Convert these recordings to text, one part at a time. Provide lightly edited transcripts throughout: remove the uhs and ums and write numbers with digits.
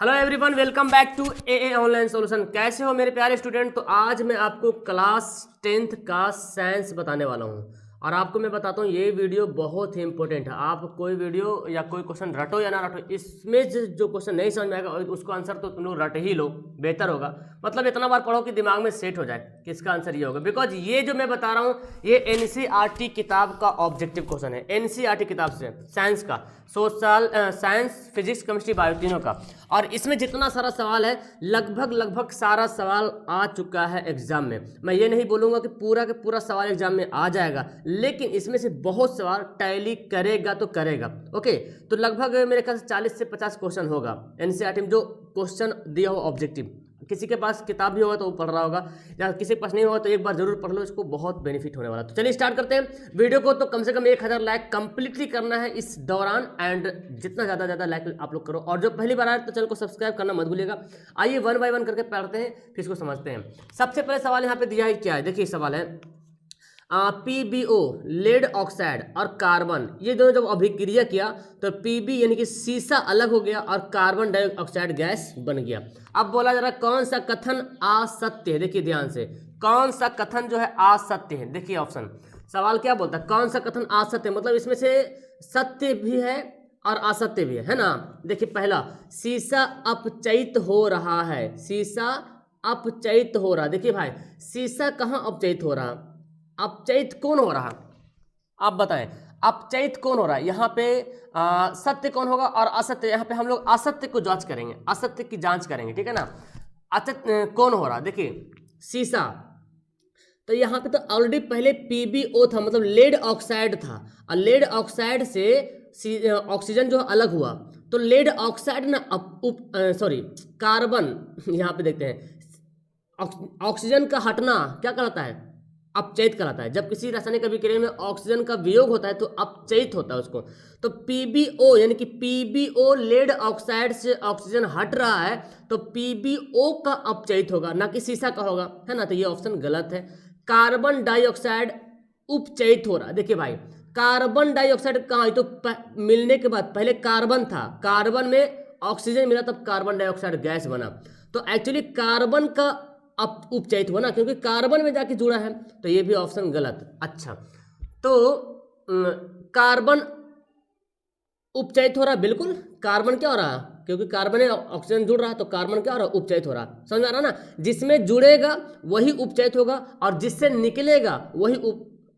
Hello everyone, welcome back to a online solution. कैसे हो मेरे प्यारे स्टूडेंट। तो आज मैं आपको क्लास 10th का साइंस बताने वाला हूं और आपको मैं बताता हूं ये वीडियो बहुत ही इंपॉर्टेंट है। आप कोई वीडियो या कोई क्वेश्चन रटो या ना रटो, इसमें जो क्वेश्चन नहीं समझ में आएगा उसको आंसर तो तुम लोग रट ही लो, बेहतर होगा। मतलब इतना बार पढ़ो कि दिमाग में सेट हो जाए कि इसका आंसर ये होगा। बिकॉज ये जो मैं बता रहा हूँ ये एनसीईआरटी किताब का ऑब्जेक्टिव क्वेश्चन है। एनसीईआरटी किताब से साइंस का, social science, physics, chemistry, bio तीनों का। और इसमें जितना सारा सवाल है लगभग सारा सवाल आ चुका है एग्जाम में। मैं ये नहीं बोलूँगा कि पूरा का पूरा सवाल एग्जाम में आ जाएगा, लेकिन इसमें से बहुत सवाल टैली करेगा तो करेगा। ओके, तो लगभग मेरे ख्याल से 40 से 50 क्वेश्चन होगा एनसीईआरटी में जो क्वेश्चन दिया हो ऑब्जेक्टिव। किसी के पास किताब भी होगा तो वो पढ़ रहा होगा, या किसी के पास नहीं होगा तो एक बार जरूर पढ़ लो, इसको बहुत बेनिफिट होने वाला। तो चलिए स्टार्ट करते हैं वीडियो को। तो कम से कम 1000 लाइक कंप्लीटली करना है इस दौरान, एंड जितना ज़्यादा लाइक आप लोग करो। और जो पहली बार आए तो चैनल को सब्सक्राइब करना मत भूलिएगा। आइए 1 बाय 1 करके पढ़ते हैं, फिर इसको समझते हैं। सबसे पहले सवाल यहाँ पे दिया है, क्या है देखिए सवाल है पीबीओ लेड ऑक्साइड और कार्बन, ये दोनों जब अभिक्रिया किया तो पीबी यानी कि सीसा अलग हो गया और कार्बन डाइऑक्साइड गैस बन गया। अब बोला जा रहा है कौन सा कथन असत्य है। देखिए ध्यान से, कौन सा कथन जो है असत्य है। देखिए ऑप्शन, सवाल क्या बोलता है, कौन सा कथन असत्य है, मतलब इसमें से सत्य भी है और असत्य भी है ना। देखिए पहला, सीसा अपचयित हो रहा है। सीसा अपचयित हो रहा, देखिए भाई सीसा कहाँ अपचयित हो रहा, अपचयित कौन हो रहा, आप बताएं अपचयित कौन हो रहा है। यहाँ पे सत्य कौन होगा और असत्य, यहाँ पे हम लोग असत्य को जांच करेंगे, असत्य की जांच करेंगे, ठीक है ना। असत्य कौन हो रहा, देखिए सीसा, तो यहाँ पे तो ऑलरेडी पहले पीबीओ था, मतलब लेड ऑक्साइड था, और लेड ऑक्साइड से ऑक्सीजन जो अलग हुआ, तो लेड ऑक्साइड ना सॉरी कार्बन, यहाँ पे देखते हैं ऑक्सीजन का हटना क्या कहलाता है, अपचयित कहलाता है। जब किसी रासायनिक अभिक्रिया में ऑक्सीजन का वियोग होता है तो अपचयित होता है उसको। तो पीबीओ यानी कि पीबीओ लेड ऑक्साइड से ऑक्सीजन हट रहा है तो पीबीओ का अपचयित होगा, ना कि सीसा का होगा, है ना। तो ये ऑप्शन गलत है। कार्बन डाइऑक्साइड उपचयित हो रहा है। देखिए भाई कार्बन डाइऑक्साइड कहाँ, तो मिलने के बाद पहले कार्बन था, कार्बन में ऑक्सीजन मिला तब कार्बन डाइऑक्साइड गैस बना। तो एक्चुअली कार्बन का उपचयित हुआ ना, क्योंकि कार्बन में जाके जुड़ा है, तो ये भी ऑप्शन गलत। अच्छा, तो कार्बन उपचयित हो रहा, बिल्कुल कार्बन क्या हो रहा, क्योंकि कार्बन में ऑक्सीजन जुड़ रहा है तो कार्बन क्या हो रहा, उपचयित हो रहा। समझ आ रहा ना, जिसमें जुड़ेगा वही उपचयित होगा और जिससे निकलेगा वही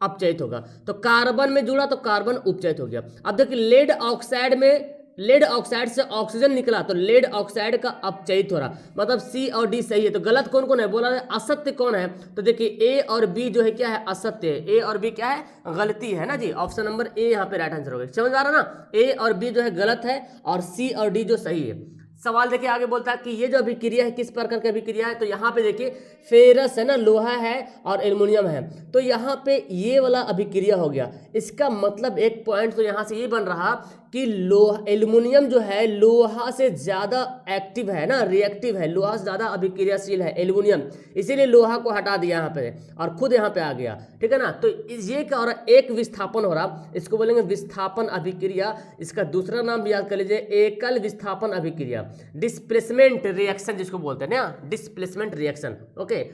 अपचयित होगा। तो कार्बन में जुड़ा तो कार्बन उपचयित हो गया। अब देखिए लेड ऑक्साइड में, लेड ऑक्साइड से ऑक्सीजन निकला तो लेड ऑक्साइड का अपचयित हो रहा, मतलब सी और डी सही है। तो गलत कौन कौन है, बोला है असत्य कौन है, तो देखिए ए और बी जो है क्या है, असत्य है। ए और बी क्या है, गलती है ना जी। ऑप्शन नंबर ए यहाँ पे राइट आंसर होगा। समझ आ रहा ना, ए और बी जो है गलत है और सी और डी जो सही है। सवाल देखिए आगे बोलता है कि ये जो अभिक्रिया है किस प्रकार की अभिक्रिया है, तो यहाँ पे देखिए फेरस है ना, लोहा है और एल्युमिनियम है, तो यहाँ पे ये वाला अभिक्रिया हो गया। इसका मतलब एक पॉइंट तो यहाँ से ये बन रहा कि लोहा, एल्युमिनियम जो है लोहा से ज़्यादा एक्टिव है ना, रिएक्टिव है, लोहा से ज़्यादा अभिक्रियाशील है एल्युमिनियम, इसीलिए लोहा को हटा दिया यहाँ पे और खुद यहाँ पे आ गया, ठीक है ना। तो ये क्या हो रहा, एक विस्थापन हो रहा, इसको बोलेंगे विस्थापन अभिक्रिया। इसका दूसरा नाम भी याद कर लीजिए, एकल विस्थापन अभिक्रिया, डिस्प्लेसमेंट रिएक्शन जिसको बोलते हैं ना, डिस्प्लेसमेंट रिएक्शन। ओके,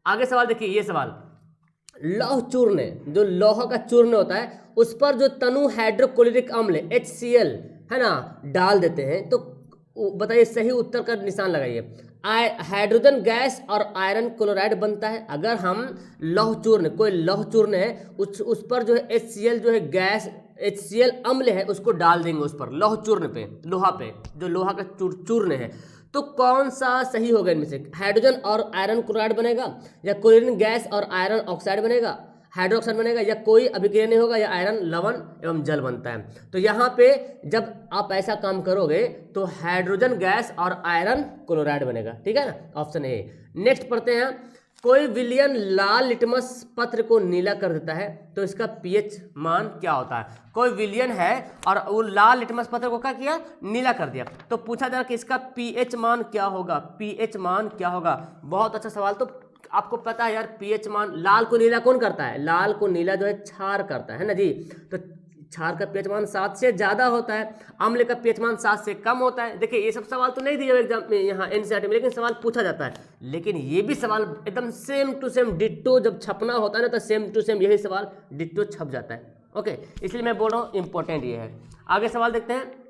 आगे सवाल देखिए, ये सवाल लौह चूर्ण, जो लोहा का चूर्ण होता है उस पर जो तनु हाइड्रोक्लोरिक अम्ल HCl है ना डाल देते हैं, तो बताइए सही उत्तर का निशान लगाइए। हाइड्रोजन गैस और आयरन क्लोराइड बनता है। अगर हम लौह चूर्ण, कोई लौह चूर्ण है उस पर जो है HCl जो है गैस, HCl अम्ल है उसको डाल देंगे उस पर, लौह चूर्ण पे, लोहा पे, जो लोहा का चूर्ण है, तो कौन सा सही होगा इनमें से, हाइड्रोजन और आयरन क्लोराइड बनेगा, या क्लोरीन गैस और आयरन ऑक्साइड बनेगा, हाइड्रोक्साइड बनेगा, या कोई अभिक्रिया नहीं होगा, या आयरन लवण एवं जल बनता है। तो यहाँ पे जब आप ऐसा काम करोगे तो हाइड्रोजन गैस और आयरन क्लोराइड बनेगा, ठीक है ना, ऑप्शन ए। नेक्स्ट पढ़ते हैं, कोई विलयन लाल लिटमस पत्र को नीला कर देता है तो इसका पीएच मान क्या होता है। कोई विलयन है और वो लाल लिटमस पत्र को क्या किया, नीला कर दिया, तो पूछा जा रहा है कि इसका पीएच मान क्या होगा, पीएच मान क्या होगा। बहुत अच्छा सवाल। तो आपको पता है यार पीएच मान, लाल को नीला कौन करता है, लाल को नीला जो है क्षार करता है ना जी। तो क्षार का पीएच मान 7 से ज़्यादा होता है, अम्ल का पीएच मान 7 से कम होता है। देखिए ये सब सवाल तो नहीं दिए एग्जाम में यहाँ एनसीईआरटी में, लेकिन सवाल पूछा जाता है। लेकिन ये भी सवाल एकदम सेम टू सेम डिट्टो जब छपना होता है ना, तो सेम टू सेम यही सवाल डिट्टो छप जाता है। ओके, इसलिए मैं बोल रहा हूँ इंपॉर्टेंट ये है। आगे सवाल देखते हैं।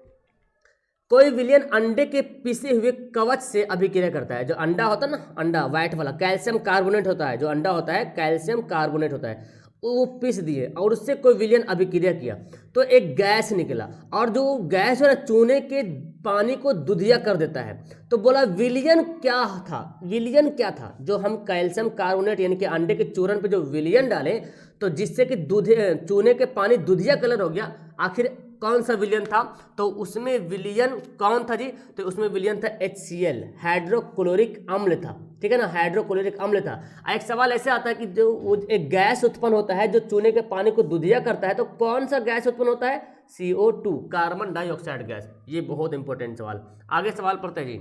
कोई विलयन अंडे के पिसे हुए कवच से अभिक्रिया करता है। जो अंडा होता है ना, अंडा व्हाइट वाला कैल्शियम कार्बोनेट होता है, जो अंडा होता है कैल्शियम कार्बोनेट होता है, वो पीस दिए और उससे कोई विलयन अभिक्रिया किया तो एक गैस निकला, और जो गैस है चूने के पानी को दुधिया कर देता है। तो बोला विलयन क्या था, विलयन क्या था? जो हम कैल्शियम कार्बोनेट यानी कि अंडे के चूरन पे जो विलयन डालें तो जिससे कि दूध चूने के पानी दुधिया कलर हो गया, आखिर कौन सा विलयन था? तो उसमें विलयन कौन था जी? तो उसमें विलयन था HCl, हाइड्रोक्लोरिक अम्ल था। ठीक है ना, हाइड्रोक्लोरिक अम्ल था। एक सवाल ऐसे आता है कि जो एक गैस उत्पन्न होता है जो चूने के पानी को दुधिया करता है, तो कौन सा गैस उत्पन्न होता है? CO2, carbon dioxide gas. ये बहुत इंपॉर्टेंट सवाल। आगे सवाल पढ़ते हैं जी।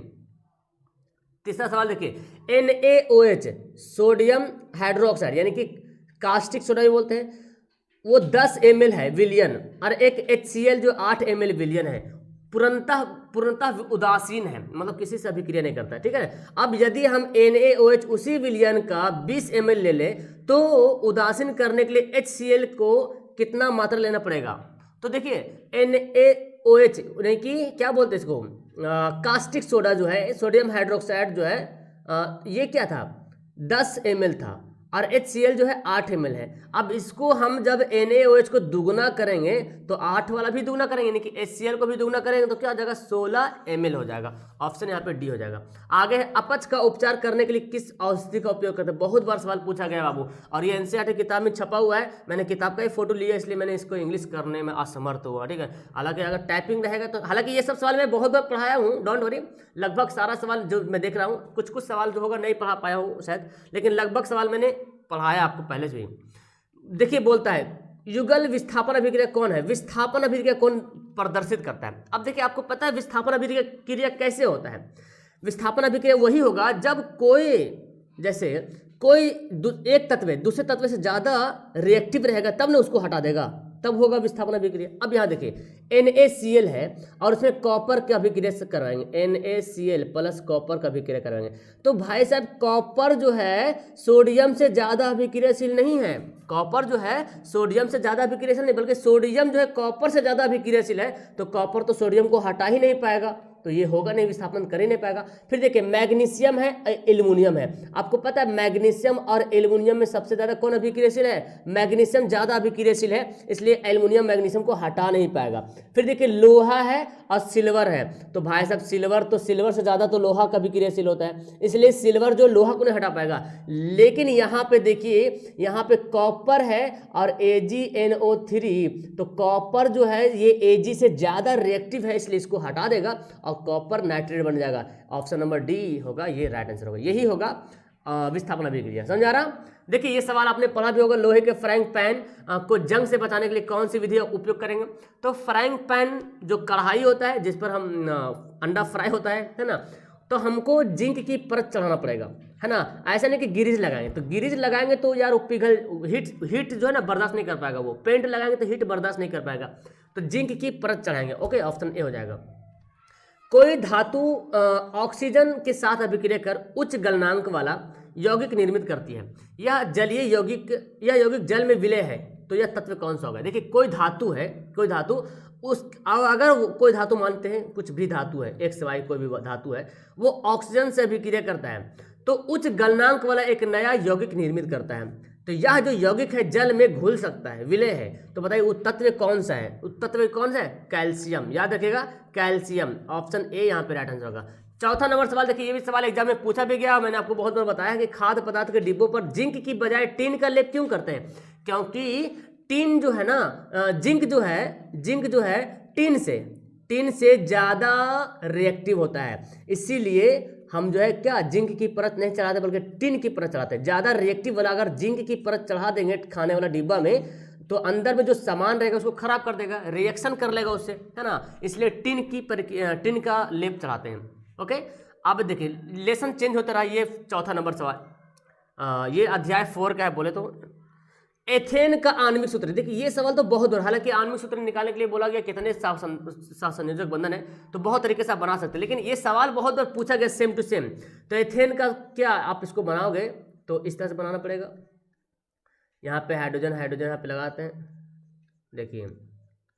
तीसरा सवाल देखिए, NaOH सोडियम हाइड्रोक्साइड यानी कि कास्टिक सोडा भी बोलते हैं, वो 10 ml है विलयन, और एक HCl जो 8 ml विलयन है, पूर्णतः उदासीन है, मतलब किसी से अभिक्रिया नहीं करता है। ठीक है, अब यदि हम NaOH उसी विलयन का 20 ml ले ले तो उदासीन करने के लिए HCl को कितना मात्रा लेना पड़ेगा? तो देखिए NaOH यानी कि क्या बोलते हैं इसको, कास्टिक सोडा जो है, सोडियम हाइड्रोक्साइड जो है, ये क्या था? 10 ml था, और HCl जो है 8 ml है। अब इसको हम जब NaOH को दुगुना करेंगे तो 8 वाला भी दुगुना करेंगे, यानी कि HCl को भी दुगुना करेंगे, तो क्या हो जाएगा? 16 ml हो जाएगा। ऑप्शन यहाँ पे डी हो जाएगा। आगे है, अपच का उपचार करने के लिए किस औषधि का उपयोग करते हैं? बहुत बार सवाल पूछा गया बाबू, और ये एनसीईआरटी किताब में छपा हुआ है। मैंने किताब का ही फोटो लिया, इसलिए मैंने इसको इंग्लिश करने में असमर्थ हुआ। ठीक है, हालांकि अगर टाइपिंग रहेगा तो, हालांकि ये सब सवाल मैं बहुत बार पढ़ाया हूँ, डोंट वरी। लगभग सारा सवाल जो मैं देख रहा हूँ, कुछ सवाल जो होगा नहीं पढ़ा पाया हूँ शायद, लेकिन लगभग सवाल मैंने पढ़ाया आपको पहले से ही। देखिए बोलता है युगल विस्थापन अभिक्रिया कौन है? विस्थापन अभिक्रिया कौन प्रदर्शित करता है? अब देखिए आपको पता है विस्थापन अभिक्रिया कैसे होता है? विस्थापन अभिक्रिया वही होगा जब कोई, जैसे कोई एक तत्व दूसरे तत्व से ज्यादा रिएक्टिव रहेगा तब ना उसको हटा देगा, तब होगा विस्थापन अभिक्रिया। अब यहाँ देखिए NaCl है और उसमें कॉपर की अभिक्रिया से करवाएंगे, NaCl प्लस कॉपर का अभिक्रिया करवाएंगे। तो भाई साहब कॉपर जो है सोडियम से ज्यादा अभिक्रियाशील नहीं है, कॉपर जो है सोडियम से ज्यादा अभिक्रियाशील नहीं, बल्कि सोडियम जो है कॉपर से ज्यादा अभिक्रियाशील है, तो कॉपर तो सोडियम को हटा ही नहीं पाएगा, तो ये होगा नहीं, विस्थापन कर ही नहीं पाएगा। फिर देखिए मैग्नीशियम है, एल्युमिनियम है। आपको पता है मैग्नीशियम और एल्युमिनियम में सबसे ज्यादा कौन अभिक्रियाशील है? मैग्नीशियम ज्यादा अभिक्रियाशील है, इसलिए एल्युमिनियम मैग्नीशियम को हटा नहीं पाएगा। फिर देखिए लोहा है और सिल्वर है, तो भाई साहब सिल्वर से ज्यादा तो लोहा का अभिक्रियाशील होता है, इसलिए सिल्वर जो लोहा को नहीं हटा पाएगा। लेकिन यहाँ पे देखिए, यहाँ पे कॉपर है और AgNO3, तो कॉपर जो है ये Ag से ज्यादा रिएक्टिव है, इसलिए इसको हटा देगा और कॉपर नाइट्रेट बन जाएगा। ऑप्शन नंबर डी होगा, ये राइट आंसर होगा, यही होगा विस्थापन अभिक्रिया। समझ आ रहा? देखिए ये सवाल आपने पढ़ा भी होगा, लोहे के फ्राइंग पैन को जंग से बचाने के लिए कौन सी विधि का उपयोग करेंगे? तो फ्राइंग पैन जो कढ़ाई होता है जिस पर हम अंडा फ्राई होता है ना, तो हमको जिंक की परत चढ़ाना पड़ेगा, है ना। ऐसा नहीं कि गिरीज लगाएंगे, तो गिरीज लगाएंगे तो यार वो पिघल, हीट जो है ना बर्दाश्त नहीं कर पाएगा, वो पेंट लगाएंगे तो हीट बर्दाश्त नहीं कर पाएगा, तो जिंक की परत चढ़ाएंगे। ओके, ऑप्शन ए हो जाएगा। कोई धातु ऑक्सीजन के साथ अभिक्रिया कर उच्च गलनांक वाला यौगिक निर्मित करती है, यह जलीय यौगिक, यह यौगिक जल में विलय है, तो यह तत्व कौन सा होगा? देखिए कोई धातु है, कोई धातु उस, अगर कोई धातु मानते हैं, कुछ भी धातु है, एक्स वाई कोई भी धातु है, वो ऑक्सीजन से अभिक्रिया करता है तो उच्च गलनांक वाला एक नया यौगिक निर्मित करता है, तो यह जो यौगिक है जल में घुल सकता है, विलय है, तो बताइए वो तत्व कौन सा है? उस तत्व कौन सा है? कैल्शियम, याद रखिएगा कैल्शियम। ऑप्शन ए यहाँ पे राइट आंसर होगा। चौथा नंबर सवाल देखिए, ये भी सवाल एग्जाम में पूछा भी गया, मैंने आपको बहुत बार बताया कि खाद्य पदार्थ के डिब्बों पर जिंक की बजाय टिन का लेप क्यों करते हैं? क्योंकि टिन जो है ना, जिंक जो है टिन से ज़्यादा रिएक्टिव होता है, इसीलिए हम जो है क्या जिंक की परत नहीं चढ़ाते बल्कि टिन की परत चढ़ाते हैं। ज़्यादा रिएक्टिव वाला अगर जिंक की परत चढ़ा देंगे खाने वाला डिब्बा में, तो अंदर में जो सामान रहेगा उसको खराब कर देगा, रिएक्शन कर लेगा उससे, है ना, इसलिए टिन का लेप चढ़ाते हैं। ओके, अब देखिए लेसन चेंज होता रहा। ये चौथा नंबर सवाल, ये अध्याय 4 का है बोले तो। एथेन का आणविक सूत्र। देखिए ये सवाल तो बहुत बड़ा, हालांकि आणविक सूत्र निकालने के लिए बोला गया कितने सहसंयोजक बंधन है, तो बहुत तरीके से आप बना सकते हैं, लेकिन ये सवाल बहुत बार पूछा गया सेम टू सेम। तो एथेन का क्या आप इसको बनाओगे तो इस तरह से बनाना पड़ेगा। यहाँ पे हाइड्रोजन हाइड्रोजन यहाँ पे लगाते हैं, देखिए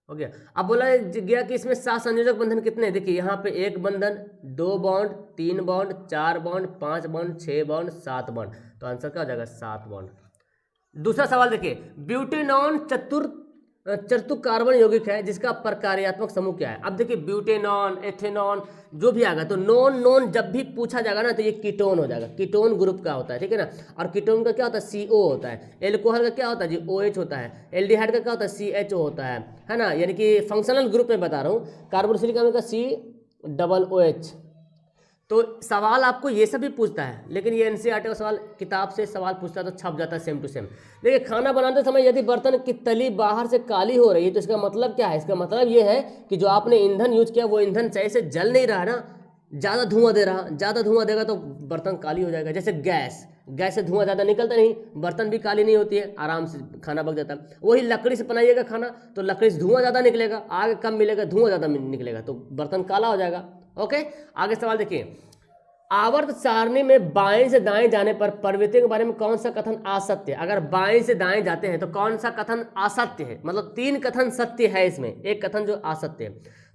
हो गया। अब बोला गया कि इसमें सहसंयोजक बंधन कितने हैं, देखिए यहाँ पे 1 बंधन, 2 bond, 3 bond, 4 bond, 5 bond, 6 bond, 7 bond, तो आंसर क्या हो जाएगा 7 बॉन्ड। दूसरा सवाल देखिए, ब्यूटेनॉन चतुर्थ कार्बन यौगिक है जिसका प्रकार्यात्मक समूह क्या है। अब देखिए ब्यूटेनॉन, एथेनॉन जो भी आएगा तो नॉन नॉन जब भी पूछा जाएगा ना तो ये कीटोन हो जाएगा, कीटोन ग्रुप का होता है, ठीक है ना। और कीटोन का क्या होता है CO होता है, एल्कोहल का क्या होता है जी OH होता है, एल्डिहाइड का क्या होता है CHO होता है ना। यानी कि फंक्शनल ग्रुप में बता रहा हूँ, कार्बोक्सिलिक अम्ल का COOH। तो सवाल आपको ये सब भी पूछता है, लेकिन ये NCERT का सवाल किताब से सवाल पूछता है तो छप जाता है सेम टू सेम। देखिए खाना बनाते समय यदि बर्तन की तली बाहर से काली हो रही है तो इसका मतलब क्या है, इसका मतलब ये है कि जो आपने ईंधन यूज किया वो ईंधन सही से जल नहीं रहा ना, ज़्यादा धुआं दे रहा, ज़्यादा धुआं देगा तो बर्तन काली हो जाएगा। जैसे गैस से धुआं ज़्यादा निकलता नहीं, बर्तन भी काली नहीं होती है, आराम से खाना पक जाता है। वही लकड़ी से बनाइएगा खाना तो लकड़ी से धुआं ज़्यादा निकलेगा, आग कम मिलेगा, धुआं ज़्यादा निकलेगा तो बर्तन काला हो जाएगा। ओके, आगे सवाल देखिए, आवर्त सारणी में बाएं से दाएं जाने पर प्रवृत्तियों के बारे में कौन सा कथन असत्य है। अगर बाएं से दाएं जाते हैं तो कौन सा कथन असत्य है, मतलब 3 कथन सत्य है इसमें, एक कथन जो असत्य है।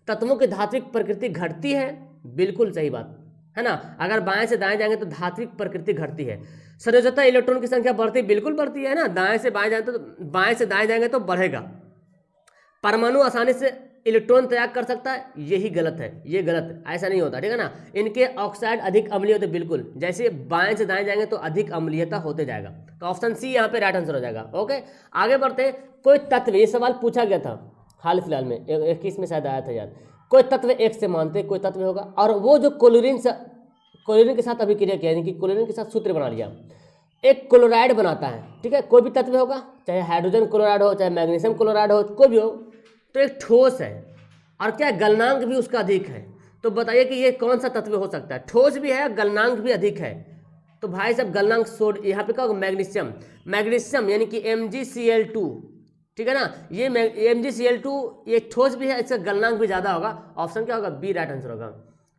तत्वों की धात्विक प्रकृति घटती है, बिल्कुल सही बात है ना। अगर बाएं से दाएं जाएंगे तो धात्विक प्रकृति घटती है। संयोजकता इलेक्ट्रॉन की संख्या बढ़ती, बिल्कुल बढ़ती है ना, बाएं से दाएं जाएंगे तो बढ़ेगा। परमाणु आसानी से इलेक्ट्रॉन त्याग कर सकता है, यही गलत है, ये गलत है, ऐसा नहीं होता, ठीक है ना। इनके ऑक्साइड अधिक अम्लीय होते, बिल्कुल, जैसे बाएं से दाएं जाएंगे तो अधिक अम्लीयता होते जाएगा, तो ऑप्शन सी यहाँ पे राइट आंसर हो जाएगा। ओके, आगे बढ़ते हैं। कोई तत्व, ये सवाल पूछा गया था हाल फिलहाल में 21 में शायद आया था याद। कोई तत्व X से मानते कोई तत्व होगा, और वो जो क्लोरीन के साथ अभिक्रिया किया, यानी कि क्लोरीन के साथ सूत्र बना लिया, एक क्लोराइड बनाता है, ठीक है। कोई भी तत्व होगा, चाहे हाइड्रोजन क्लोराइड हो, चाहे मैग्नीशियम क्लोराइड हो, कोई भी हो, तो एक ठोस है और क्या गलनांक भी उसका अधिक है। तो बताइए कि ये कौन सा तत्व हो सकता है, ठोस भी है, गलनांक भी अधिक है। तो भाई साहब गलनांक यहाँ पे क्या होगा, मैग्नीशियम यानी कि MgCl2, ठीक है ना। ये MgCl2 ये ठोस भी है, इसका गलनांक भी ज़्यादा होगा, ऑप्शन क्या होगा बी राइट आंसर होगा।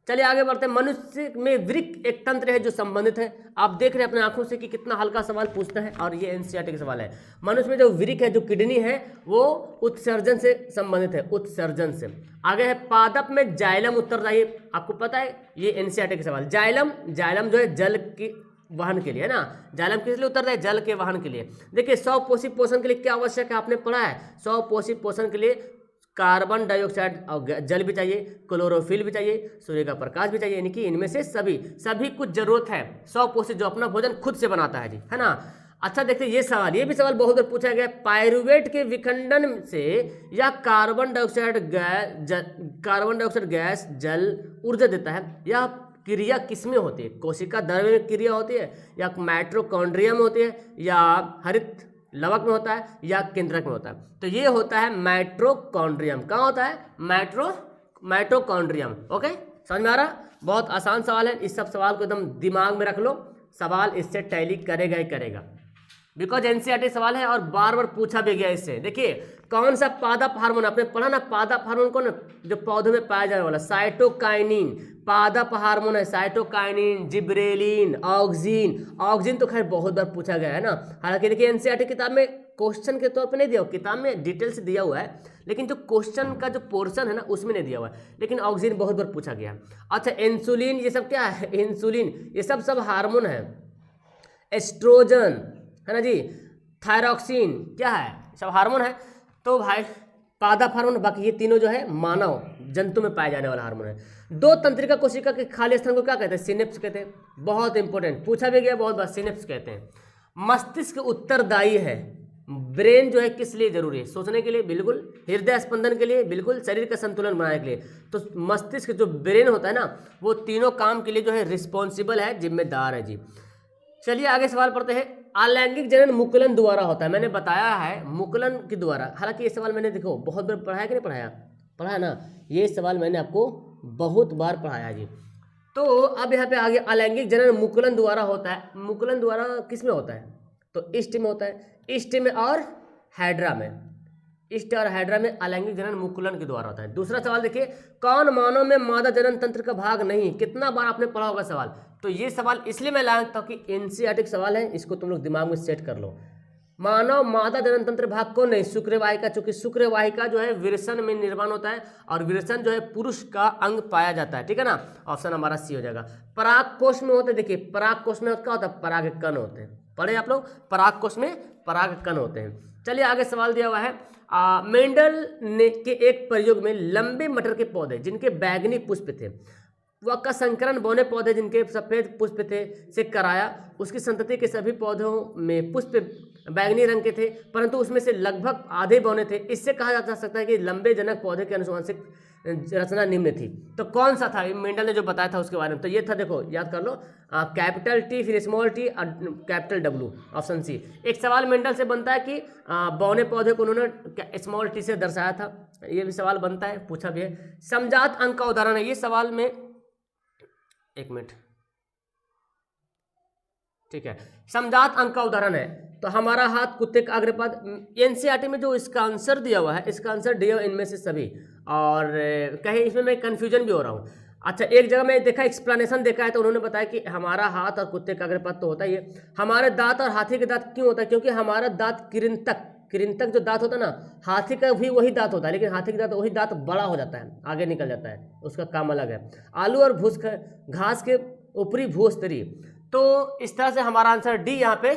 चलिए आगे बढ़ते हैं। मनुष्य में वृक्क एक तंत्र है जो संबंधित है, आप देख रहे हैं अपने आंखों से कि कितना हल्का सवाल पूछता है, और ये NCERT का सवाल है। मनुष्य में जो वृक्क है, जो किडनी है, वो उत्सर्जन से संबंधित है, उत्सर्जन से। आगे है पादप में जाइलम उत्तरदायी, आपको पता है ये NCERT का सवाल। जाइलम जो है जल की वहन के लिए है ना, जाइलम किस लिए उत्तरदायी, जल के वहन के लिए। देखिए 100 पोषी पोषण के लिए क्या आवश्यक है, आपने पढ़ा है, 100 पोषी पोषण के लिए कार्बन डाइऑक्साइड और जल भी चाहिए, क्लोरोफिल भी चाहिए, सूर्य का प्रकाश भी चाहिए, यानी कि इनमें से सभी कुछ जरूरत है 100 पोषी जो अपना भोजन खुद से बनाता है जी, है ना। अच्छा देखते ये भी सवाल बहुत बार पूछा गया, पायरुवेट के विखंडन से या कार्बन डाइऑक्साइड गैस जल ऊर्जा देता है, यह क्रिया किसमें होती है, कोशिका द्रव्य में क्रिया होती है, या माइटोकॉन्ड्रिया में होती है, या हरित लवक में होता है, या केंद्रक में होता है। तो ये होता है माइटोकॉन्ड्रियम। कहाँ होता है, माइटोकॉन्ड्रियम। ओके, समझ में आ रहा, बहुत आसान सवाल है, इस सब सवाल को एकदम दिमाग में रख लो, सवाल इससे टैली करेगा ही करेगा, बिकॉज NCERT सवाल है और बार बार पूछा भी गया इससे। देखिए कौन सा पादप हार्मोन, आपने पढ़ा ना, पादप हार्मोन कौन, जो पौधों में पाया जाने वाला साइटोकाइनिन, पादप हार्मोन है साइटोकाइनिन, जिब्रेलिन, ऑक्सिन तो खैर बहुत बार पूछा गया है ना। हालांकि देखिए NCERT किताब में क्वेश्चन के तौर पे नहीं दिया हुआ, किताब में डिटेल्स दिया हुआ है, लेकिन जो क्वेश्चन का जो पोर्शन है ना उसमें नहीं दिया हुआ है, लेकिन ऑक्सिन बहुत बार पूछा गया। अच्छा इंसुलिन, ये सब क्या है, इंसुलिन ये सब हार्मोन है, एस्ट्रोजन है ना जी, थायरॉक्सिन क्या है, सब हार्मोन है। तो भाई पादप हार्मोन, बाकी ये तीनों जो है मानव जंतु में पाए जाने वाला हार्मोन है। 2 तंत्रिका कोशिका के खाली स्थान को क्या कहते हैं, सिनेप्स कहते हैं, बहुत इंपॉर्टेंट पूछा भी गया बहुत बार, सिनेप्स कहते हैं। मस्तिष्क उत्तरदायी है, ब्रेन जो है किस लिए जरूरी है, सोचने के लिए, बिल्कुल, हृदय स्पंदन के लिए, बिल्कुल, शरीर का संतुलन बनाने के लिए। तो मस्तिष्क जो ब्रेन होता है ना, वो तीनों काम के लिए जो है रिस्पॉन्सिबल है, जिम्मेदार है जी। चलिए आगे सवाल पढ़ते हैं। अलैंगिक जनन मुकुलन द्वारा होता है, मैंने बताया है मुकुलन के द्वारा, हालांकि ये सवाल मैंने देखो बहुत बार पढ़ाया कि नहीं पढ़ाया, पढ़ा ना, ये सवाल मैंने आपको बहुत बार पढ़ाया जी। तो अब यहाँ पे आगे अलैंगिक जनन मुकुलन द्वारा होता है, मुकुलन द्वारा किस में होता है, तो ईस्ट में होता है, ईस्ट में और हाइड्रा में, ईस्ट और हाइड्रा में अलैंगिक जनन मुकुलन के द्वारा होता है। दूसरा सवाल देखिए, कौन मानव में मादा जनन तंत्र का भाग नहीं? कितना बार आपने पढ़ा होगा सवाल। तो ये सवाल इसलिए मैं लाया ताकि एनसीईआरटी सवाल है, इसको तुम लोग दिमाग में सेट कर लो। मानव मादा जनन तंत्र भाग कौन नहीं? शुक्रवाहिका, चूंकि शुक्रवाहिका जो है विरसन में निर्माण होता है और विरसन जो है पुरुष का अंग पाया जाता है, ठीक है ना। ऑप्शन हमारा सी हो जाएगा। परागकोश में होते हैं, देखिए परागकोश में क्या होता है? परागकण होते हैं, पढ़े आप लोग, परागकोश में परागकण होते हैं। चलिए आगे सवाल दिया हुआ है, मेंडल ने के एक प्रयोग में लंबे मटर के पौधे जिनके बैंगनी पुष्प थे वह का संकरण बौने पौधे जिनके सफेद पुष्प थे से कराया। उसकी संतति के सभी पौधों में पुष्प बैंगनी रंग के थे, परंतु उसमें से लगभग आधे बौने थे। इससे कहा जा सकता है कि लंबे जनक पौधे की अनुवांशिक रचना निम्न थी। तो कौन सा था? मेंडल ने जो बताया था उसके बारे में। तो ये था, देखो याद कर लो, कैपिटल टी, फिर स्मॉल टी और कैपिटल डब्ल्यू, ऑप्शन सी। एक सवाल मेंडल से बनता है कि बौने पौधे को उन्होंने स्मॉल टी से दर्शाया था, ये भी सवाल बनता है, पूछा भी है। समजात अंक का उदाहरण है, ये सवाल में, एक मिनट, ठीक है, समजात अंक का उदाहरण है। तो हमारा हाथ कुत्ते का अग्रपद, एनसीईआरटी में जो इसका आंसर दिया हुआ है, इसका आंसर दिया हुआ इनमें से सभी, और कहीं इसमें मैं कंफ्यूजन भी हो रहा हूँ। अच्छा, एक जगह मैं देखा, एक्सप्लेनेशन देखा है, तो उन्होंने बताया कि हमारा हाथ और कुत्ते का अग्रपद तो होता ही है। हमारे दांत और हाथी के दांत क्यों होता है? क्योंकि हमारा दांत कृंतक जो दांत होता है ना, हाथी का भी वही दांत होता है, लेकिन हाथी के दांत वही दांत बड़ा हो जाता है, आगे निकल जाता है, उसका काम अलग है। आलू और भूस घास के ऊपरी भूस्तरी। तो इस तरह से हमारा आंसर डी यहाँ पे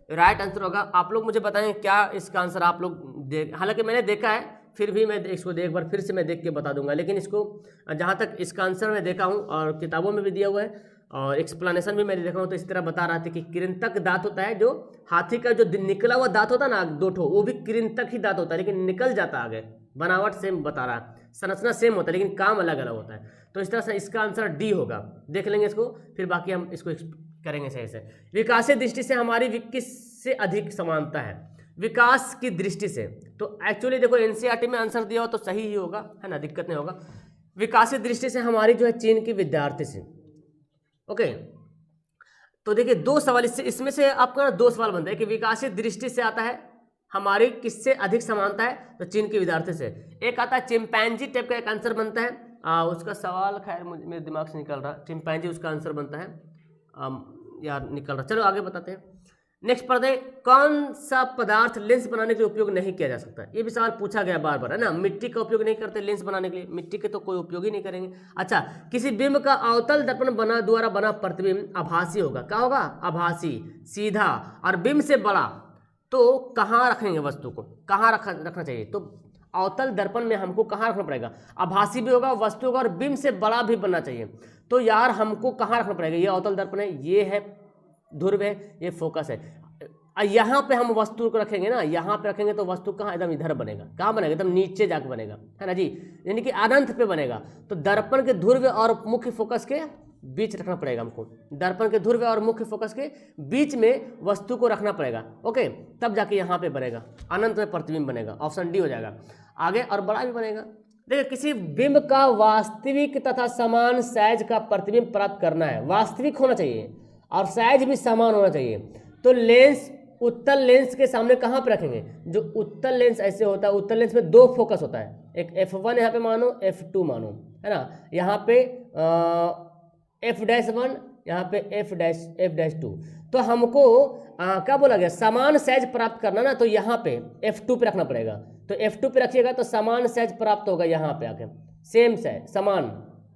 राइट आंसर होगा। आप लोग मुझे बताएं क्या इसका आंसर आप लोग हालांकि मैंने देखा है, फिर भी मैं इसको एक बार फिर से मैं देख के बता दूंगा, लेकिन इसको जहाँ तक इसका आंसर मैं देखा हूँ और किताबों में भी दिया हुआ है और एक्सप्लेनेशन भी मैंने देखा हूँ, तो इस तरह बता रहा था कि कृंतक दांत होता है, जो हाथी का जो निकला हुआ दांत होता है ना, दो ठो, वो भी कृंतक ही दांत होता है, लेकिन निकल जाता है आगे, बनावट सेम बता रहा है, संरचना सेम होता है, लेकिन काम अलग अलग होता है। तो इस तरह से इसका आंसर डी होगा। देख लेंगे इसको, फिर बाकी हम इसको करेंगे सही से। विकासीय दृष्टि से हमारी किससे अधिक समानता है? विकास की दृष्टि से, तो एक्चुअली देखो एनसीईआरटी में आंसर दिया हो तो सही ही होगा, है ना, दिक्कत नहीं होगा। विकासीय दृष्टि से हमारी जो है चीन की विद्यार्थी से, ओके। तो देखिए दो सवाल इसमें से आपका दो सवाल बनता है कि विकासीय दृष्टि से आता है हमारी किससे अधिक समानता है, तो चीन के विद्यार्थी से। एक आता है चिंपैंजी टाइप का एक आंसर बनता है, उसका सवाल खैर मेरे दिमाग से निकल रहा, चिंपैंजी उसका आंसर बनता है, यार निकल रहा, चलो आगे बताते हैं। नेक्स्ट पढ़ते हैं, कौन सा पदार्थ लेंस बनाने के लिए उपयोग नहीं किया जा सकता? ये भी सवाल पूछा गया बार बार, है ना। मिट्टी का उपयोग नहीं करते लेंस बनाने के लिए, मिट्टी के तो कोई उपयोग ही नहीं करेंगे। अच्छा, किसी बिंब का अवतल दर्पण द्वारा बना प्रतिबिंब आभासी होगा। क्या होगा? आभासी, सीधा और बिंब से बड़ा। तो कहाँ रखेंगे वस्तु को, कहाँ रखना चाहिए? तो अवतल दर्पण में हमको कहाँ रखना पड़ेगा? आभासी भी होगा, वस्तु होगा, और बिंब से बड़ा भी बनना चाहिए। तो यार हमको कहाँ रखना पड़ेगा? ये अवतल दर्पण है, ये है ध्रुव है, ये फोकस है। यहाँ पे हम वस्तु को रखेंगे ना, यहाँ पे रखेंगे तो वस्तु कहाँ? एकदम इधर बनेगा। कहाँ बनेगा? एकदम नीचे जाके बनेगा, है ना जी, यानी कि अनंत पे बनेगा। तो दर्पण के ध्रुव और मुख्य फोकस के बीच रखना पड़ेगा हमको, दर्पण के ध्रुव और मुख्य फोकस के बीच में वस्तु को रखना पड़ेगा, ओके, तब जाके यहाँ पे बनेगा, अनंत में प्रतिबिंब बनेगा। ऑप्शन डी हो जाएगा। आगे और बड़ा भी बनेगा। देखिए, किसी बिंब का वास्तविक तथा समान साइज का प्रतिबिंब प्राप्त करना है, वास्तविक होना चाहिए और साइज भी समान होना चाहिए। तो लेंस, उत्तल लेंस के सामने कहाँ पे रखेंगे? जो उत्तल लेंस ऐसे होता है, उत्तल लेंस में दो फोकस होता है, एक f1 यहाँ पे मानो, f2 मानो, है ना। यहाँ पे f-1, यहाँ पे f-2। तो हमको क्या बोला गया? समान साइज प्राप्त करना ना, तो यहाँ पे f2 पे रखना पड़ेगा। तो f2 पे रखिएगा तो समान साइज प्राप्त होगा, यहाँ पे आके सेम साइज, समान,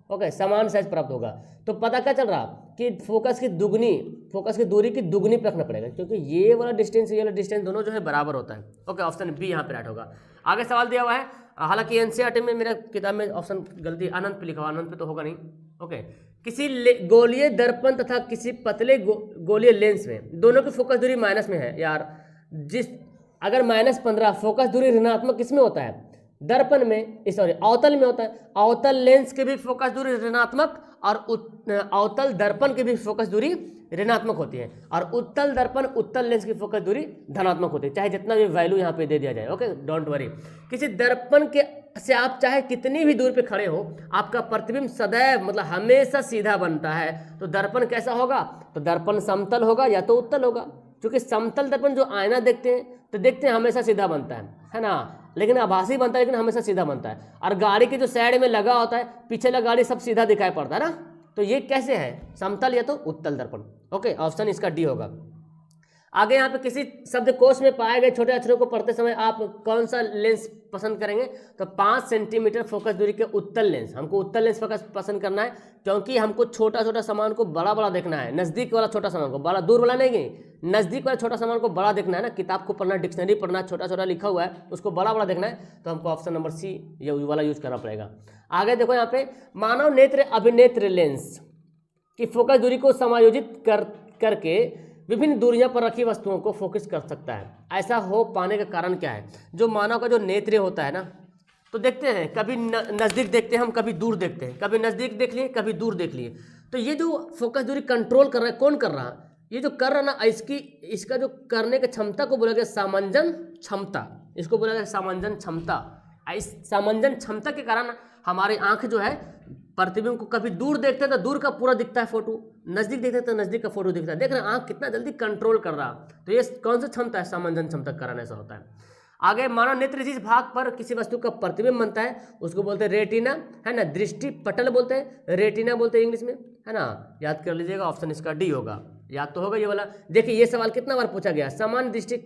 ओके, समान साइज प्राप्त होगा। तो पता क्या चल रहा कि फोकस की दूरी की दुगनी पे रखना पड़ेगा, क्योंकि ये वाला डिस्टेंस, ये वाला डिस्टेंस दोनों जो है बराबर होता है। ओके, ऑप्शन बी यहाँ पे राइट होगा। आगे सवाल दिया हुआ है, हालांकि एनसीईआरटी में मेरा किताब में ऑप्शन गलती, अनंत पे लिखा हुआ, अनंत पे तो होगा नहीं। ओके, किसी गोलीय दर्पण तथा किसी पतले गोलीय लेंस में दोनों की फोकस दूरी माइनस में है। यार अगर -15 फोकस दूरी ऋणात्मक किसमें होता है? दर्पण में, सॉरी अवतल में होता है। अवतल लेंस की भी फोकस दूरी ऋणात्मक और अवतल दर्पण की भी फोकस दूरी ऋणात्मक होती है, और उत्तल दर्पण, उत्तल लेंस की फोकस दूरी धनात्मक होती है, चाहे जितना भी वैल्यू यहाँ पे दे दिया जाए। Okay, don't worry. किसी दर्पण के से आप चाहे कितनी भी दूर पे खड़े हो, आपका प्रतिबिंब सदैव, मतलब हमेशा सीधा बनता है। तो दर्पण कैसा होगा? तो दर्पण समतल होगा या तो उत्तल होगा। क्योंकि समतल दर्पण जो आईना देखते हैं तो देखते हैं हमेशा सीधा बनता है ना, लेकिन आभासी बनता है लेकिन हमेशा सीधा बनता है। और गाड़ी के जो साइड में लगा होता है, पीछे लगा गाड़ी सब सीधा दिखाई पड़ता है ना, तो ये कैसे है, समतल या तो उत्तल दर्पण। ओके, ऑप्शन इसका डी होगा। आगे यहाँ पे किसी शब्दकोश में पाए गए छोटे अक्षरों को पढ़ते समय आप कौन सा लेंस पसंद करेंगे, तो 5 सेंटीमीटर फोकस दूरी के उत्तल लेंस। हमको उत्तल लेंस फोकस पसंद करना है क्योंकि हमको छोटा छोटा सामान को बड़ा बड़ा देखना है, नज़दीक वाला छोटा सामान को बड़ा, दूर वाला नहीं, नज़दीक वाला छोटा सामान को बड़ा देखना है ना। किताब को पढ़ना, डिक्शनरी पढ़ना, छोटा छोटा लिखा हुआ है उसको बड़ा बड़ा देखना है, तो हमको ऑप्शन नंबर सी ये वाला यूज करना पड़ेगा। आगे देखो यहाँ पे मानव नेत्र अभिनेत्र लेंस की फोकस दूरी को समायोजित करके विभिन्न दूरियों पर रखी वस्तुओं को फोकस कर सकता है। ऐसा हो पाने का कारण क्या है, जो मानव का जो नेत्र होता है ना, तो देखते हैं कभी नज़दीक देखते हैं हम, कभी दूर देखते हैं, कभी नज़दीक देख लिए कभी दूर देख लिए। तो ये जो फोकस दूरी कंट्रोल कर रहा है, कौन कर रहा है, ये जो कर रहा है ना, इसका जो करने की क्षमता को बोला गया सामंजन क्षमता, इसको बोला गया सामंजन क्षमता। इस सामंजन क्षमता के कारण हमारी आंख जो है प्रतिबिंब को कभी दूर देखते हैं तो दूर का पूरा दिखता है फोटो, नज़दीक देखते हैं तो नज़दीक का फोटो दिखता है। देख रहे हैं आंख कितना जल्दी कंट्रोल कर रहा है, तो ये कौन सा क्षमता है, सामंजन क्षमता के कारण ऐसा होता है। आगे मानव नेत्र जिस भाग पर किसी वस्तु का प्रतिबिंब बनता है उसको बोलते हैं रेटिना, है ना, दृष्टि पटल बोलते हैं, रेटिना बोलते हैं इंग्लिश में, है ना, याद कर लीजिएगा, ऑप्शन इसका डी होगा। याद तो होगा ये वाला। देखिए ये सवाल कितना बार पूछा गया, सामान्य दृष्टि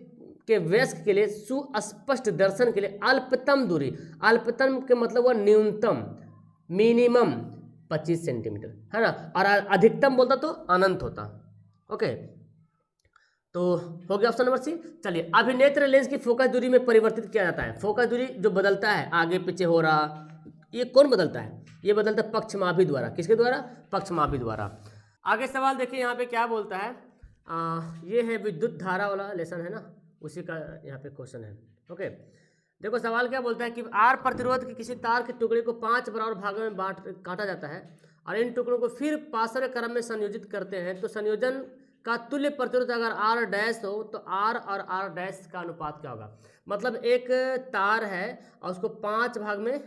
के वयस्क के लिए सुस्पष्ट दर्शन के लिए अल्पतम दूरी, अल्पतम के मतलब हुआ न्यूनतम, मिनिमम 25 सेंटीमीटर, है ना, और अधिकतम बोलता तो अनंत होता। ओके, तो हो गया ऑप्शन नंबर सी। चलिए, अभिनेत्र लेंस की फोकस दूरी में परिवर्तित किया जाता है। फोकस दूरी जो बदलता है, आगे पीछे हो रहा, ये कौन बदलता है, ये बदलता है पक्षमापी द्वारा। किसके द्वारा, पक्षमापी द्वारा। आगे सवाल देखिए यहाँ पे क्या बोलता है, ये है विद्युत धारा वाला लेसन है ना, उसी का यहाँ पे क्वेश्चन है। ओके, देखो सवाल क्या बोलता है कि आर प्रतिरोध के किसी तार के टुकड़े को 5 बराबर भागों में काटा जाता है और इन टुकड़ों को फिर पार्श्व क्रम में संयोजित करते हैं, तो संयोजन का तुल्य प्रतिरोध अगर आर डैश हो तो आर और आर डैश का अनुपात क्या होगा। मतलब एक तार है और उसको 5 भाग में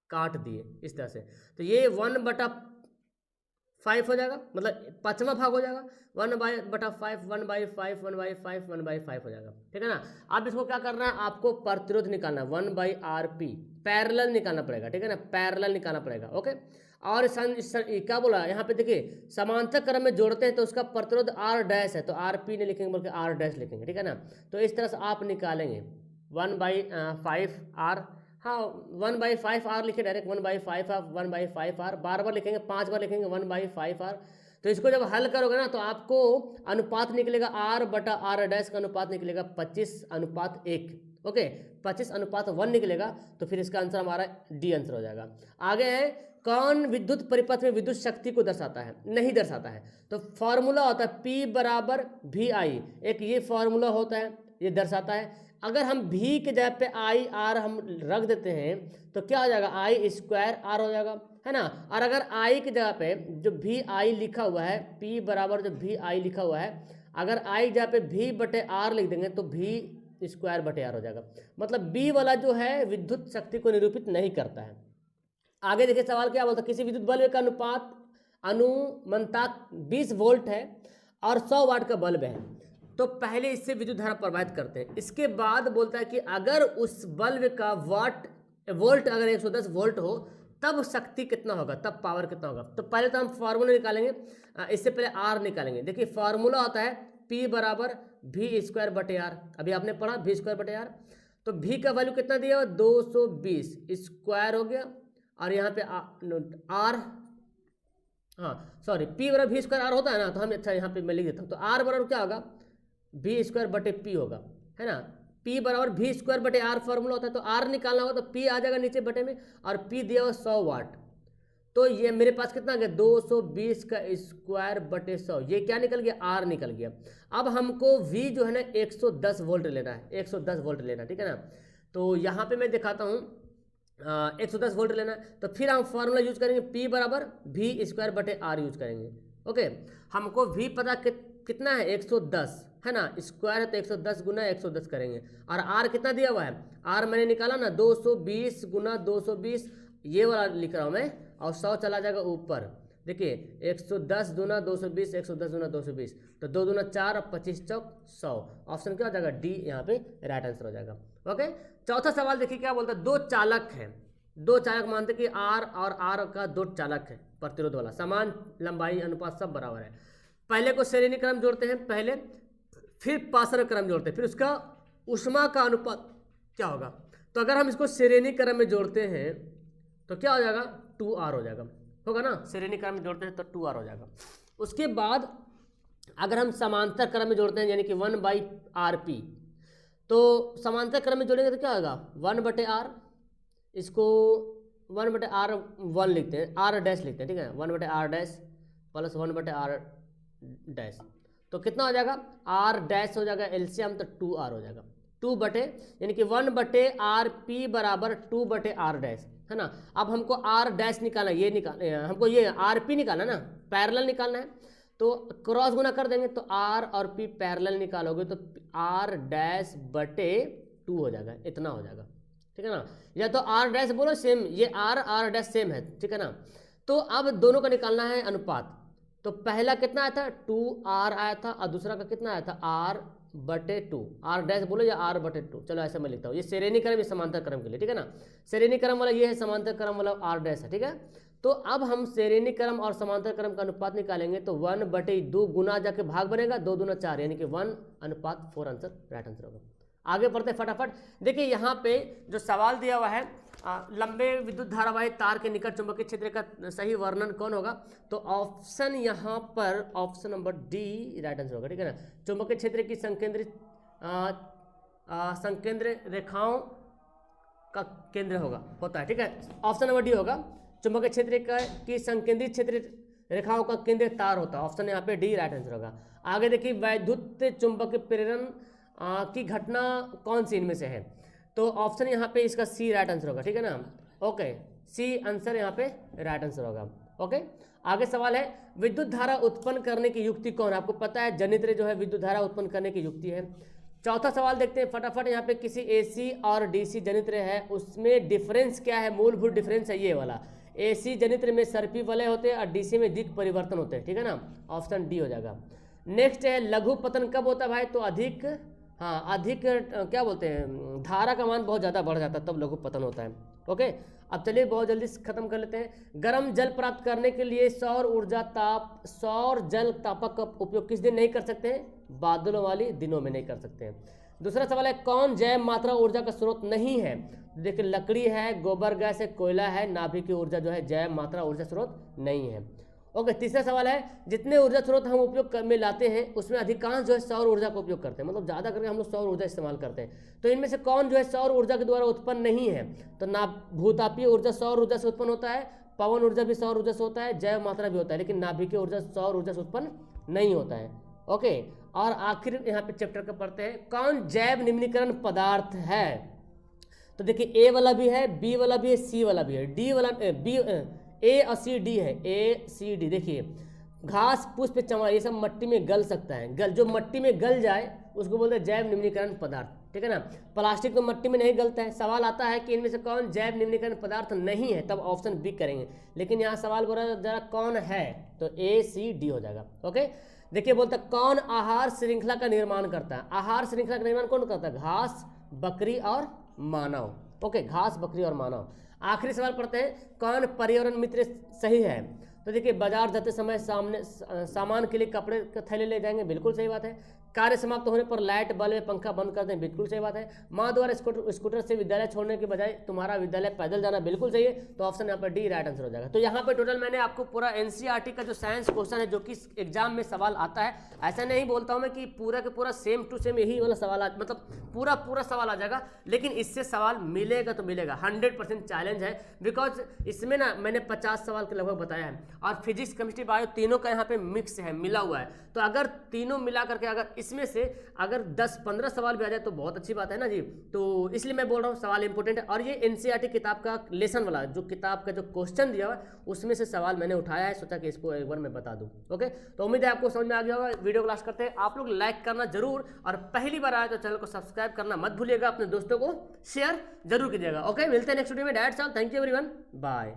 काट दिए इस तरह से, तो ये 1/5 हो जाएगा, मतलब 5वां भाग हो जाएगा, 1/5, 1/5, 1/5, 1/5 हो जाएगा, ठीक है ना। अब इसको क्या करना है, आपको प्रतिरोध निकालना है, 1/RP पैरेलल निकालना पड़ेगा, ठीक है ना, पैरेलल निकालना पड़ेगा। ओके, और क्या बोला यहाँ पे, देखिए समांतर क्रम में जोड़ते हैं तो उसका प्रतिरोध R डैश है, तो RP नहीं लिखेंगे बल्कि R डैश लिखेंगे, ठीक है ना। तो इस तरह से आप निकालेंगे 1/5R, हाँ 1/5R लिखे डायरेक्ट, 1/5R, बार बार लिखेंगे, 5 बार लिखेंगे 1/5R। तो इसको जब हल करोगे ना तो आपको अनुपात निकलेगा R/R डैश का अनुपात निकलेगा 25:1। ओके, 25:1 निकलेगा, तो फिर इसका आंसर हमारा डी आंसर हो जाएगा। आगे है, कौन विद्युत परिपथ में विद्युत शक्ति को दर्शाता है, नहीं दर्शाता है, तो फॉर्मूला होता है P = VI, एक ये फॉर्मूला होता है, ये दर्शाता है। अगर हम V के जगह पे IR हम रख देते हैं तो क्या हो जाएगा, I² R हो जाएगा, है ना। और अगर I की जगह पे जो VI लिखा हुआ है, P बराबर जो VI लिखा हुआ है, अगर I जगह पे V/R लिख देंगे तो V² R हो जाएगा। मतलब B वाला जो है विद्युत शक्ति को निरूपित नहीं करता है। आगे देखिए सवाल क्या बोलता है, किसी विद्युत बल्ब का अनुमंताक 20 वोल्ट है और 100 वाट का बल्ब है, तो पहले इससे विद्युत धारा प्रवाहित करते हैं। इसके बाद बोलता है कि अगर उस बल्ब का वोल्ट अगर 110 वोल्ट हो तब शक्ति कितना होगा, तब पावर कितना होगा। तो पहले तो हम फार्मूला निकालेंगे, इससे पहले R निकालेंगे। देखिए फार्मूला होता है P = V²/R, अभी आपने पढ़ा V²/R। तो V का वैल्यू कितना दिया हुआ, 220 स्क्वायर हो गया, और यहाँ पे R, हाँ सॉरी, P = V²R होता है ना, तो हम अच्छा यहाँ पे मैं लिख देता हूँ। तो R बराबर क्या होगा, V²/P होगा, है ना। P = V²/R फॉर्मूला होता है, तो R निकालना होगा तो P आ जाएगा नीचे बटे में, और P दिया हुआ 100 वाट, तो ये मेरे पास कितना आ गया, 220 का स्क्वायर बटे 100, ये क्या निकल गया, R निकल गया। अब हमको V जो है ना 110 वोल्ट लेना है, 110 वोल्ट लेना, ठीक है ना। तो यहाँ पे मैं दिखाता हूँ 110 वोल्ट लेना है, तो फिर हम फॉर्मूला यूज करेंगे P = V²/R यूज करेंगे। ओके, हमको V पता कितना है, 110 है ना, स्क्वायर है तो 110 गुना 110 करेंगे, और R कितना दिया हुआ है, R मैंने निकाला ना 220 गुना 220, ये वाला लिख रहा हूँ मैं, और 100 चला जाएगा ऊपर, देखिए 110 दूना 220, 110 दूना 220, तो 2 दूना 4 और 25 चौक 100। ऑप्शन क्या हो जाएगा? डी यहाँ पे राइट आंसर हो जाएगा। ओके, चौथा सवाल देखिए क्या बोलता है, दो चालक हैं, दो चालक मानते कि आर और आर का दो चालक है प्रतिरोध वाला, समान लंबाई अनुपात सब बराबर है। पहले को श्रेणी क्रम जोड़ते हैं पहले, फिर पाषाण क्रम जोड़ते हैं, फिर उसका ऊष्मा का अनुपात क्या होगा। तो अगर हम इसको श्रेणी क्रम में जोड़ते हैं तो क्या हो जाएगा? 2r हो जाएगा, होगा ना। श्रेणी क्रम में जोड़ते हैं तो 2r हो जाएगा। उसके बाद अगर हम समांतर क्रम में जोड़ते हैं यानी कि 1/rp, तो समांतर क्रम में जोड़ेंगे तो क्या होगा? 1/r, इसको 1/r1 लिखते हैं, r डैश लिखते हैं, ठीक है, 1/r dash plus 1/r dash, तो कितना हो जाएगा? r डैश हो जाएगा एलसीएम, तो 2r हो जाएगा। 2 बटे यानी कि 1/rp बराबर 2/r डैश, है ना। अब हमको r डैश निकालना, ये हमको ये rp निकालना ना, पैरेलल निकालना है, तो क्रॉस गुना कर देंगे तो r और p पैरेलल निकालोगे तो r डैश बटे 2 हो जाएगा, इतना हो जाएगा, ठीक है ना। या तो r डैश बोलो सेम, ये r डैश सेम है, ठीक है ना। तो अब दोनों का निकालना है अनुपात, तो पहला कितना आया था? 2r आया था, और दूसरा का कितना आया था? r/2, r डैश बोलो या r/2, चलो ऐसे मैं लिखता हूँ। ये श्रेणी क्रम, ये समांतर क्रम के लिए, ठीक है ना। श्रेणी क्रम वाला ये है, समांतर क्रम वाला r डैश है, ठीक है। तो अब हम श्रेणी क्रम और समांतर क्रम का अनुपात निकालेंगे, तो 1/2 गुना जाके भाग बनेगा, 2 दूना 4 यानी कि 1/4 आंसर राइट आंसर होगा। आगे बढ़ते फटाफट। देखिए यहाँ पे जो सवाल दिया हुआ है, लंबे विद्युत धारावाही तार के निकट चुंबकीय क्षेत्र का सही वर्णन कौन होगा, तो ऑप्शन यहाँ पर option number D right answer होगा, ठीक है ना। चुंबकीय क्षेत्र की संकेंद्र रेखाओं का केंद्र होता है, ठीक है, ऑप्शन नंबर डी होगा। चुंबकीय क्षेत्र की संकेंद्रित क्षेत्र रेखाओं का केंद्र तार होता है, ऑप्शन यहाँ पे डी राइट आंसर होगा। आगे देखिए वैद्युत चुंबकीय प्रेरण की घटना कौन सी इनमें से है, तो ऑप्शन यहाँ पे इसका सी राइट आंसर होगा, ठीक है ना। ओके, सी आंसर यहाँ पे राइट आंसर होगा। ओके, आगे सवाल है विद्युत धारा उत्पन्न करने की युक्ति कौन है। आपको पता है जनित्र जो है विद्युत धारा उत्पन्न करने की युक्ति है। चौथा सवाल देखते हैं फटाफट। यहाँ पे किसी एसी और डीसी जनित्र है, उसमें डिफरेंस क्या है, मूलभूत डिफरेंस है ये वाला। एसी जनित्र में सर्पी वलय होते हैं और डीसी में दिक् परिवर्तन होते हैं, ठीक है ना, ऑप्शन डी हो जाएगा। नेक्स्ट है लघु पतन कब होता है भाई, तो अधिक क्या बोलते हैं, धारा का मान बहुत ज़्यादा बढ़ जाता है तब लघु पतन होता है। ओके, अब चलिए बहुत जल्दी खत्म कर लेते हैं। गर्म जल प्राप्त करने के लिए सौर जल तापक का उपयोग किस दिन नहीं कर सकते हैं, बादलों वाली दिनों में नहीं कर सकते हैं। दूसरा सवाल है कौन जैव मात्रा ऊर्जा का स्रोत नहीं है, देखिए लकड़ी है, गोबर गैस है, कोयला है, नाभिक की ऊर्जा जो है जैव मात्रा ऊर्जा स्रोत नहीं है। ओके, तीसरा सवाल है जितने ऊर्जा स्रोत हम उपयोग में लाते हैं उसमें अधिकांश जो है सौर ऊर्जा का उपयोग करते हैं, मतलब ज़्यादा करके हम लोग सौर ऊर्जा इस्तेमाल करते हैं। तो इनमें से कौन जो है सौर ऊर्जा के द्वारा उत्पन्न नहीं है, तो ना भूतापीय ऊर्जा सौर ऊर्जा से उत्पन्न होता है, पवन ऊर्जा भी सौर ऊर्जा से होता है, जैव मात्रा भी होता है, लेकिन नाभिकीय ऊर्जा सौर ऊर्जा से उत्पन्न नहीं होता है। ओके, और आखिर यहाँ पे चैप्टर का पढ़ते हैं कौन जैव निम्नीकरण पदार्थ है, तो देखिए ए वाला भी है, बी वाला भी है, सी वाला भी है, डी वाला बी ए और सी डी है, ए सी डी। देखिए घास पुष्प चमड़ा ये सब मट्टी में गल सकता है, जो मट्टी में गल जाए उसको बोलते हैं जैव निम्नीकरण पदार्थ, ठीक है ना। प्लास्टिक तो मट्टी में नहीं गलता है। सवाल आता है कि इनमें से कौन जैव निम्नीकरण पदार्थ नहीं है, तब ऑप्शन बी करेंगे, लेकिन यहाँ सवाल बोल रहा है जरा कौन है, तो ए सी डी हो जाएगा। ओके, देखिए बोलता है कौन आहार श्रृंखला का निर्माण करता है, आहार श्रृंखला का निर्माण कौन करता है, घास, बकरी और मानव। ओके, घास, बकरी और मानव। आखिरी सवाल पढ़ते हैं कौन पर्यावरण मित्र सही है, तो देखिए बाजार जाते समय सामान के लिए कपड़े के थैले ले जाएंगे, बिल्कुल सही बात है। कार्य समाप्त होने पर लाइट बल्ब या पंखा बंद कर दें, बिल्कुल सही बात है। माँ द्वारा स्कूटर से विद्यालय छोड़ने के बजाय तुम्हारा विद्यालय पैदल जाना, बिल्कुल सही है, तो ऑप्शन यहाँ पर डी राइट आंसर हो जाएगा। तो यहाँ पे टोटल मैंने आपको पूरा एनसीईआरटी का जो साइंस क्वेश्चन है जो कि एग्जाम में सवाल आता है, ऐसा नहीं बोलता हूँ मैं कि पूरा के पूरा सेम टू सेम यही वाला सवाल मतलब पूरा सवाल आ जाएगा, लेकिन इससे सवाल मिलेगा तो मिलेगा, 100% चैलेंज है। बिकॉज इसमें ना मैंने 50 सवाल के लगभग बताया है, और फिजिक्स केमिस्ट्री बायो तीनों का यहाँ पे मिक्स है, मिला हुआ है। तो अगर तीनों मिला करके अगर इसमें से अगर 10-15 सवाल भी आ जाए तो बहुत अच्छी बात है ना जी। तो इसलिए मैं बोल रहा हूँ सवाल इंपॉर्टेंट है, और ये एनसीईआरटी किताब का लेसन वाला जो किताब का जो क्वेश्चन दिया हुआ है उसमें से सवाल मैंने उठाया है, सोचा कि इसको एक बार मैं बता दूं। ओके, तो उम्मीद है आपको समझ में आ गया होगा। वीडियो को लास्ट करते हैं, आप लोग लाइक करना जरूर, और पहली बार आए तो चैनल को सब्सक्राइब करना मत भूलिएगा, अपने दोस्तों को शेयर जरूर कीजिएगा। ओके, मिलते हैं नेक्स्ट वीडियो में। That's all, thank you everyone, bye.